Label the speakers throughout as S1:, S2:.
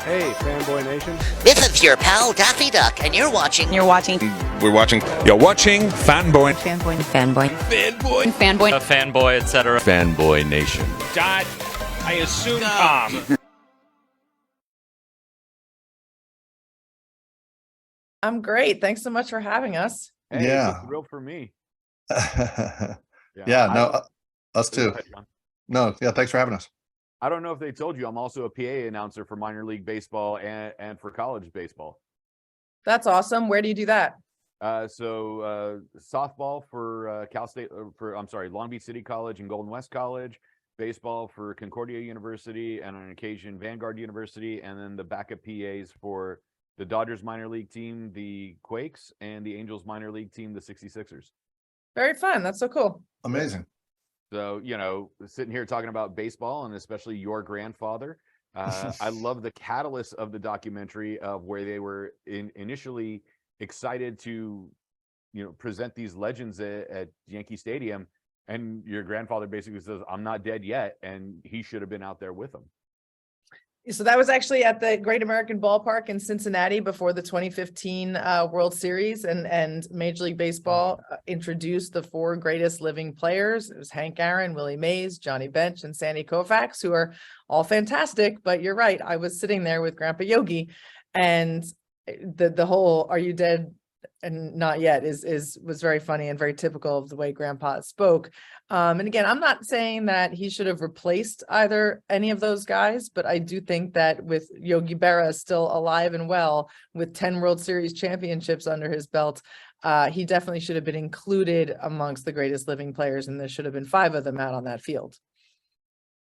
S1: Hey, Fanboy Nation.
S2: This is your pal Daffy Duck, and you're watching.
S3: We're watching Fanboy.
S4: A fanboy, etc.
S5: Fanboy Nation.
S6: I assume Tom.
S7: I'm great. Thanks so much for having us.
S1: Hey,
S8: Yeah.
S1: it's a thrill for me.
S8: Us too. No, yeah, thanks for having us.
S1: I don't know if they told you, I'm also a PA announcer for minor league baseball and for college baseball.
S7: That's awesome. Where do you do that?
S1: Softball for Long Beach City College and Golden West College, baseball for Concordia University, and on occasion Vanguard University, and then the backup PAs for the Dodgers minor league team, the Quakes, and the Angels minor league team, the 66ers.
S7: Very fun. That's so cool.
S8: Amazing.
S1: So, sitting here talking about baseball and especially your grandfather, I love the catalyst of the documentary of where they were initially excited to, present these legends at Yankee Stadium. And your grandfather basically says, I'm not dead yet. And he should have been out there with them.
S7: So that was actually at the Great American Ballpark in Cincinnati before the 2015 World Series, and Major League Baseball introduced the four greatest living players. It was Hank Aaron, Willie Mays, Johnny Bench, and Sandy Koufax, who are all fantastic. But you're right, I was sitting there with Grandpa Yogi, and the whole "Are you dead and not yet" was very funny and very typical of the way Grandpa spoke. And again, I'm not saying that he should have replaced any of those guys, but I do think that with Yogi Berra still alive and well with 10 World Series championships under his belt, he definitely should have been included amongst the greatest living players, and there should have been 5 of them out on that field.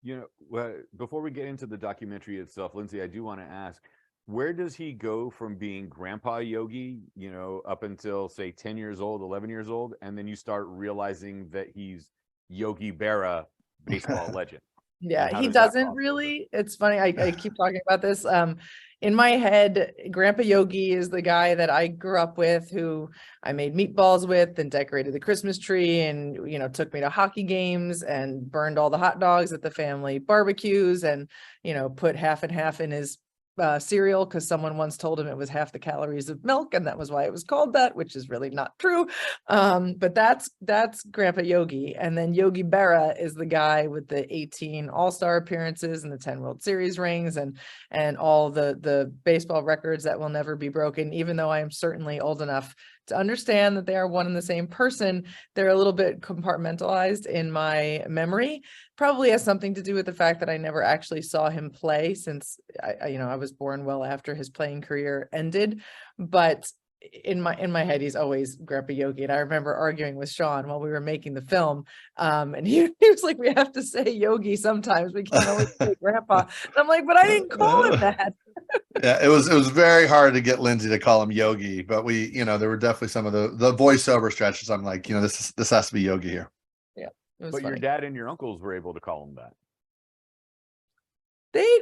S1: Before we get into the documentary itself, Lindsay, I do want to ask, where does he go from being Grandpa Yogi, up until say 10 years old, 11 years old, and then you start realizing that he's Yogi Berra, baseball legend?
S7: Yeah, he doesn't really. It's funny. I keep talking about this. In my head, Grandpa Yogi is the guy that I grew up with, who I made meatballs with and decorated the Christmas tree, and, took me to hockey games and burned all the hot dogs at the family barbecues, and, put half and half in his cereal because someone once told him it was half the calories of milk, and that was why it was called that, which is really not true. But that's Grandpa Yogi. And then Yogi Berra is the guy with the 18 All-Star appearances and the 10 World Series rings and all the baseball records that will never be broken. Even though I am certainly old enough to understand that they are one and the same person, they're a little bit compartmentalized in my memory. Probably has something to do with the fact that I never actually saw him play, since I was born well after his playing career ended. But in my head, he's always Grandpa Yogi. And I remember arguing with Sean while we were making the film, and he was like, "We have to say Yogi sometimes. We can't always say Grandpa." And I'm like, "But I didn't call him that."
S8: Yeah, it was very hard to get Lindsay to call him Yogi, but we, there were definitely some of the voiceover stretches. I'm like, this has to be Yogi here.
S7: Yeah.
S1: But
S7: funny.
S1: Your dad and your uncles were able to call him that.
S7: They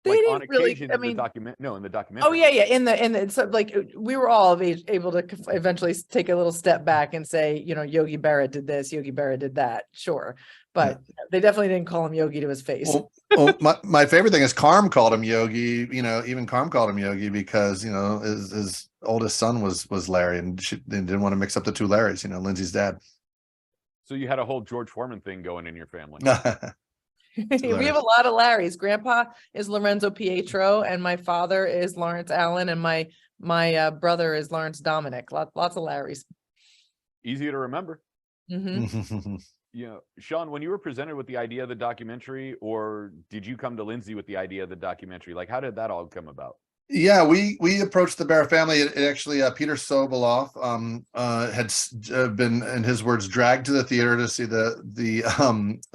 S1: Like
S7: didn't
S1: on
S7: really.
S1: occasion,
S7: I mean,
S1: in the documentary.
S7: Oh yeah. In the so like we were all able to eventually take a little step back and say, Yogi Berra did this, Yogi Berra did that. Sure, but they definitely didn't call him Yogi to his face.
S8: Well, my favorite thing is Carm called him Yogi. Even Carm called him Yogi because his oldest son was Larry, and they didn't want to mix up the two Larrys. Lindsay's dad.
S1: So you had a whole George Foreman thing going in your family.
S7: We have a lot of Larrys. Grandpa is Lorenzo Pietro, and my father is Lawrence Allen, and my brother is Lawrence Dominic. Lots of Larrys.
S1: Easy to remember.
S7: Mm-hmm.
S1: Sean, when you were presented with the idea of the documentary, or did you come to Lindsay with the idea of the documentary? Like, how did that all come about?
S8: Yeah, we approached the Berra family. It actually, Peter Soboleff had been, in his words, dragged to the theater to see the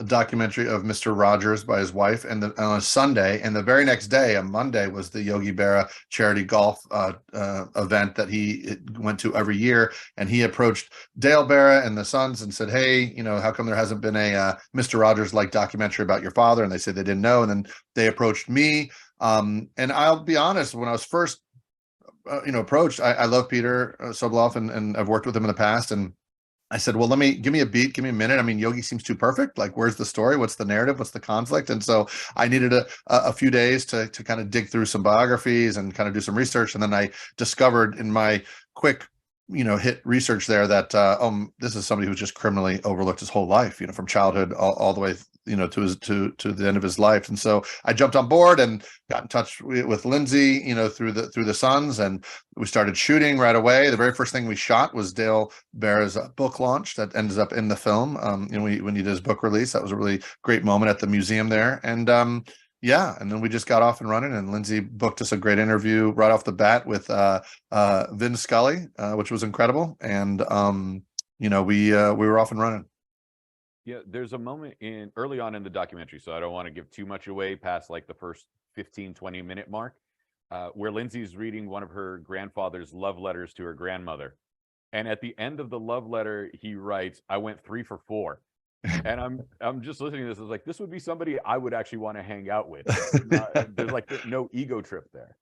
S8: documentary of Mr. Rogers by his wife, and on a Sunday, and the very next day, on Monday, was the Yogi Berra charity golf event that he went to every year. And he approached Dale Berra and the sons and said, "Hey, how come there hasn't been a Mr. Rogers like documentary about your father?" And they said they didn't know. And then they approached me. And I'll be honest, when I was first, approached, I love Peter Soboleff, and I've worked with him in the past, and I said, well, give me a beat, give me a minute. I mean, Yogi seems too perfect. Like, where's the story? What's the narrative? What's the conflict? And so I needed a few days to kind of dig through some biographies and kind of do some research. And then I discovered in my quick, hit research there that this is somebody who's just criminally overlooked his whole life, from childhood all the way, to his to the end of his life. And so I jumped on board and got in touch with Lindsay, through the Sons, and we started shooting right away. The very first thing we shot was Dale Berra's book launch that ends up in the film. When he did his book release, that was a really great moment at the museum there. And yeah, and then we just got off and running, and Lindsay booked us a great interview right off the bat with Vin Scully, which was incredible. And we were off and running.
S1: Yeah, there's a moment early on in the documentary, so I don't want to give too much away past like the first 15-20 minute mark, where Lindsay's reading one of her grandfather's love letters to her grandmother. And at the end of the love letter, he writes, "I went 3 for 4." And I'm just listening to this. I was like, this would be somebody I would actually want to hang out with. There's like no ego trip there.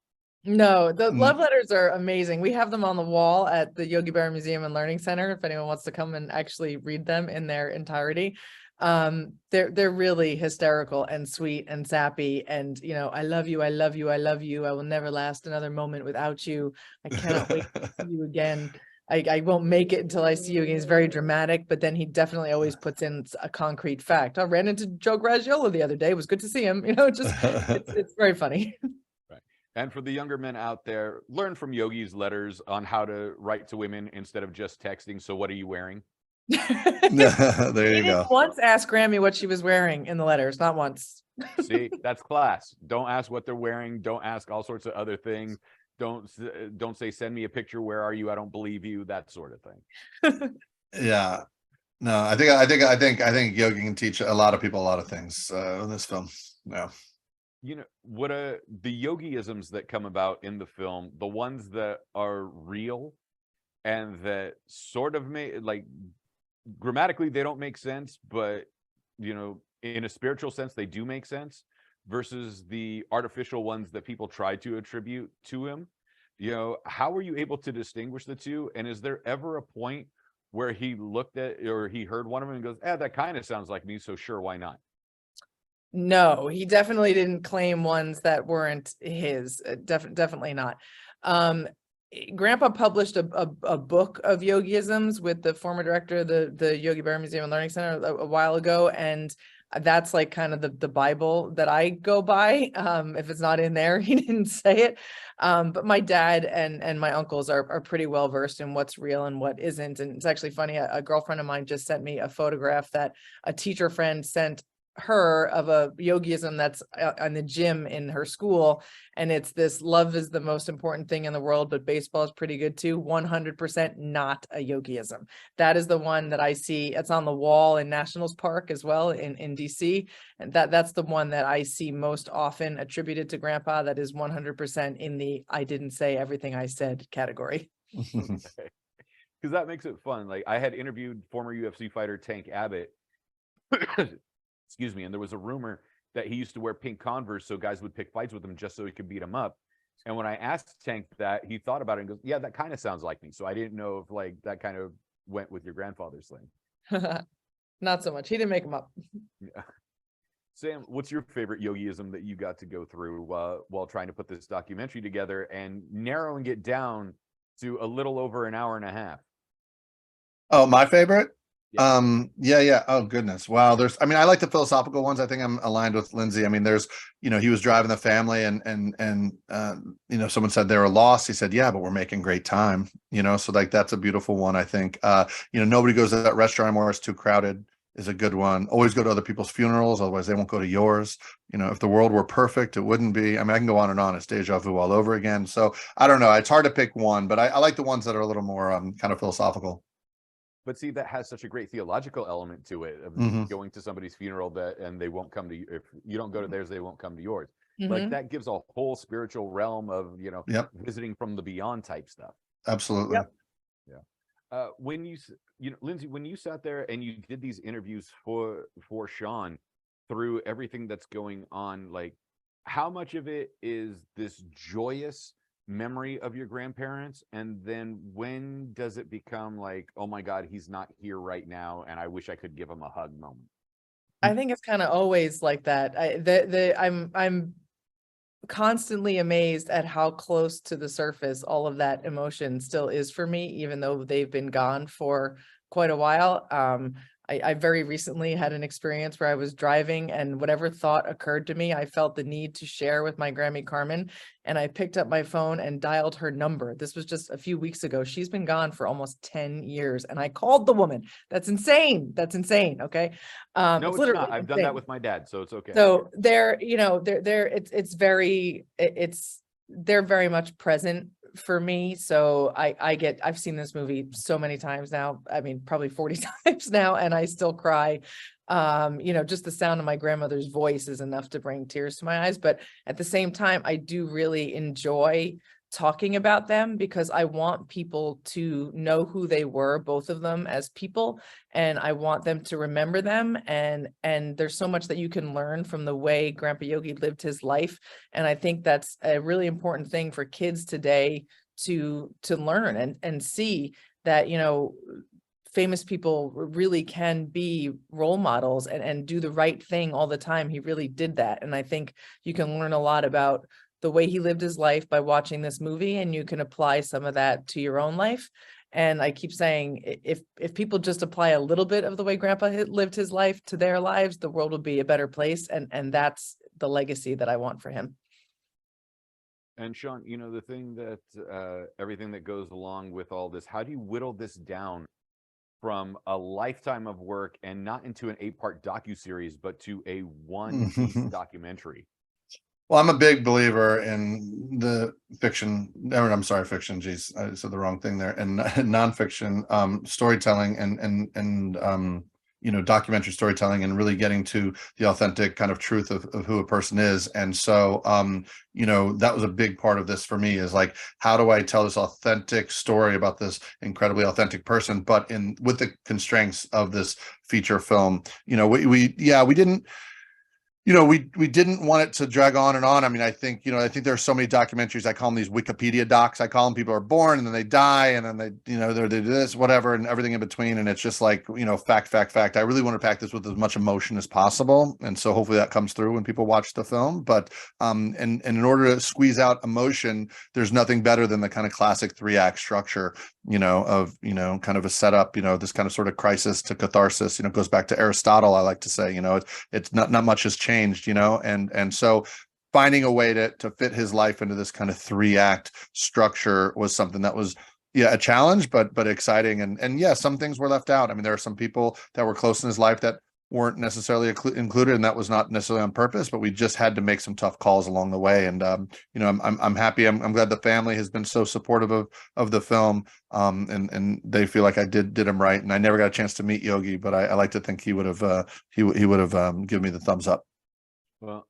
S7: No, the love letters are amazing. We have them on the wall at the Yogi Berra Museum and Learning Center if anyone wants to come and actually read them in their entirety. They're really hysterical and sweet and sappy, and I love you, I love you, I love you, I will never last another moment without you, I cannot wait to see you again, I won't make it until I see you again. He's very dramatic, but then he definitely always puts in a concrete fact. I ran into Joe Graggiola the other day, it was good to see him, it's very funny.
S1: And for the younger men out there, learn from Yogi's letters on how to write to women instead of just texting. So what are you wearing?
S8: There you go.
S7: Didn't once ask Grammy what she was wearing in the letters, not once.
S1: See, that's class. Don't ask what they're wearing. Don't ask all sorts of other things. Don't say, send me a picture. Where are you? I don't believe you. That sort of thing.
S8: Yeah. No, I think Yogi can teach a lot of people a lot of things in this film. Yeah.
S1: What the Yogiisms that come about in the film, the ones that are real and that sort of like grammatically they don't make sense, but in a spiritual sense they do make sense, versus the artificial ones that people try to attribute to him. How were you able to distinguish the two? And is there ever a point where he looked at or he heard one of them and goes, that kind of sounds like me, so sure, why not?
S7: No, he definitely didn't claim ones that weren't his. Definitely not. Grandpa published a book of Yogiisms with the former director of the Yogi Berra Museum and Learning Center a while ago, and that's like kind of the Bible that I go by. If it's not in there, he didn't say it. But my dad and my uncles are pretty well versed in what's real and what isn't. And it's actually funny. A girlfriend of mine just sent me a photograph that a teacher friend sent her of a Yogiism that's on the gym in her school, and it's this: love is the most important thing in the world, but baseball is pretty good too. 100% not a Yogiism. That is the one that I see. It's on the wall in Nationals Park as well in DC, and that's the one that I see most often attributed to Grandpa. That is 100% in the "I didn't say everything I said" category.
S1: Because that makes it fun. Like, I had interviewed former UFC fighter Tank Abbott. Excuse me. And there was a rumor that he used to wear pink Converse so guys would pick fights with him just so he could beat him up. And when I asked Tank that, he thought about it and goes, yeah, that kind of sounds like me. So I didn't know if like that kind of went with your grandfather's thing.
S7: Not so much. He didn't make them up.
S1: Yeah. Sam, what's your favorite Yogiism that you got to go through while trying to put this documentary together and narrowing it down to a little over an hour and a half?
S8: Oh, my favorite?
S1: Yeah.
S8: Yeah. Oh goodness. Wow. I like the philosophical ones. I think I'm aligned with Lindsay. I mean, he was driving the family and someone said they were lost. He said, yeah, but we're making great time, so like, that's a beautiful one. I think, nobody goes to that restaurant anymore. It's too crowded is a good one. Always go to other people's funerals. Otherwise they won't go to yours. If the world were perfect, it wouldn't be. I mean, I can go on and on. It's deja vu all over again. So I don't know. It's hard to pick one, but I like the ones that are a little more kind of philosophical.
S1: But see, that has such a great theological element to it, of going to somebody's funeral and they won't come to you. If you don't go to theirs, they won't come to yours. Like, that gives a whole spiritual realm of,
S8: Yep.
S1: visiting from the beyond type stuff.
S8: Absolutely.
S7: Yep.
S1: Yeah. When Lindsay, when you sat there and you did these interviews for Sean through everything that's going on, like, how much of it is this joyous memory of your grandparents, and then when does it become like, oh my God, he's not here right now and I wish I could give him a hug moment?
S7: I think it's kind of always like that. I'm constantly amazed at how close to the surface all of that emotion still is for me, even though they've been gone for quite a while. I very recently had an experience where I was driving, and whatever thought occurred to me, I felt the need to share with my Grammy Carmen, and I picked up my phone and dialed her number. This was just a few weeks ago. She's been gone for almost 10 years, and I called the woman. That's insane. That's insane. Okay.
S1: No,
S7: It's
S1: it's
S7: literally
S1: not. I've done that
S7: insane.
S1: with my dad, so it's okay.
S7: So they're very much present for me. So I've seen this movie so many times now. I mean, probably 40 times now, and I still cry. Just the sound of my grandmother's voice is enough to bring tears to my eyes. But at the same time, I do really enjoy talking about them because I want people to know who they were, both of them as people, and I want them to remember them. And there's so much that you can learn from the way Grandpa Yogi lived his life. And I think that's a really important thing for kids today to learn and see that, famous people really can be role models and do the right thing all the time. He really did that. And I think you can learn a lot about the way he lived his life by watching this movie, and you can apply some of that to your own life. And I keep saying, if people just apply a little bit of the way Grandpa lived his life to their lives, the world will be a better place. And that's the legacy that I want for him.
S1: And Sean, the thing that everything that goes along with all this, how do you whittle this down from a lifetime of work and not into an 8-part docuseries, but to a one-piece documentary?
S8: Well, I'm a big believer in the fiction, or I'm sorry, fiction. Geez, I said the wrong thing there. And nonfiction storytelling and documentary storytelling, and really getting to the authentic kind of truth of who a person is. And so, that was a big part of this for me, is like, how do I tell this authentic story about this incredibly authentic person, but with the constraints of this feature film? We didn't. We didn't want it to drag on and on. I mean, I think there are so many documentaries. I call them these Wikipedia docs. I call them, people are born and then they die and then they do this, whatever, and everything in between. And it's just like, fact. I really want to pack this with as much emotion as possible. And so hopefully that comes through when people watch the film. But, and in order to squeeze out emotion, there's nothing better than the kind of classic 3-act structure, of, kind of a setup, this kind of sort of crisis to catharsis, goes back to Aristotle. I like to say, it's not much has changed, and so finding a way to fit his life into this kind of 3-act structure was something that was a challenge, but exciting. And yeah, some things were left out. I mean, there are some people that were close in his life that weren't necessarily included, and that was not necessarily on purpose, but we just had to make some tough calls along the way. And I'm happy. I'm glad the family has been so supportive of the film, and they feel like I did him right. And I never got a chance to meet Yogi, but I like to think he would have given me the thumbs up.
S1: Well,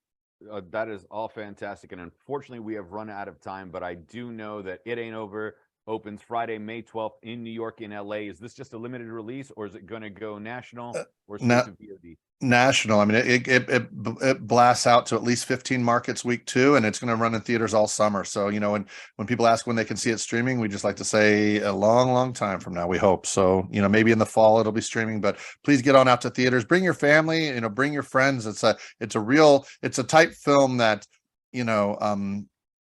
S1: that is all fantastic. And unfortunately, we have run out of time, but I do know that It Ain't Over opens Friday, May 12th in New York and LA. Is this just a limited release, or is it going to go national or straight to VOD?
S8: National. I mean, it blasts out to at least 15 markets week 2, and it's going to run in theaters all summer. So, when people ask when they can see it streaming, we just like to say a long time from now, we hope. So, maybe in the fall it'll be streaming, but please get on out to theaters. Bring your family, bring your friends. It's a type film that,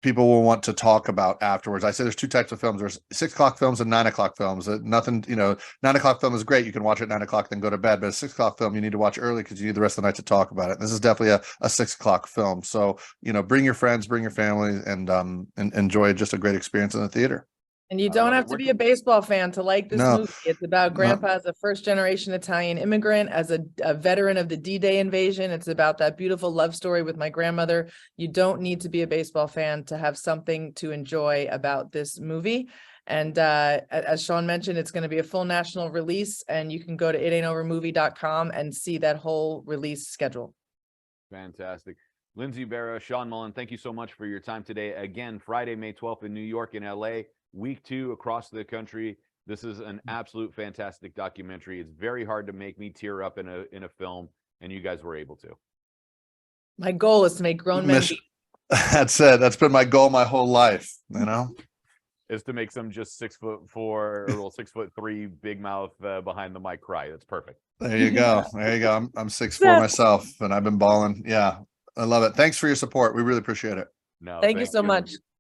S8: people will want to talk about afterwards. I say there's 2 types of films. There's 6 o'clock films and 9 o'clock films. Nothing, 9 o'clock film is great. You can watch it at 9 o'clock, then go to bed. But a 6 o'clock film, you need to watch early because you need the rest of the night to talk about it. And this is definitely a 6 o'clock film. So, bring your friends, bring your family, and enjoy just a great experience in the theater.
S7: And you don't have to be a baseball fan to like this movie. It's about Grandpa as a first-generation Italian immigrant, as a veteran of the D-Day invasion. It's about that beautiful love story with my grandmother. You don't need to be a baseball fan to have something to enjoy about this movie. And as Sean mentioned, it's going to be a full national release, and you can go to itaintovermovie.com and see that whole release schedule.
S1: Fantastic. Lindsay Berra, Sean Mullen, thank you so much for your time today. Again, Friday, May 12th in New York and LA. Week 2 across the country. This is an absolute fantastic documentary. It's very hard to make me tear up in a film, and you guys were able to.
S7: My goal is to make grown men
S8: That's it. That's been my goal my whole life, you know.
S1: Is to make some just 6'4" or well, 6'3" big mouth behind the mic cry. That's perfect.
S8: There you go. There you go. I'm 6'4"
S7: Yes.
S8: myself, and I've been balling. Yeah, I love it. Thanks for your support. We really appreciate it.
S1: No,
S7: Thank you so much.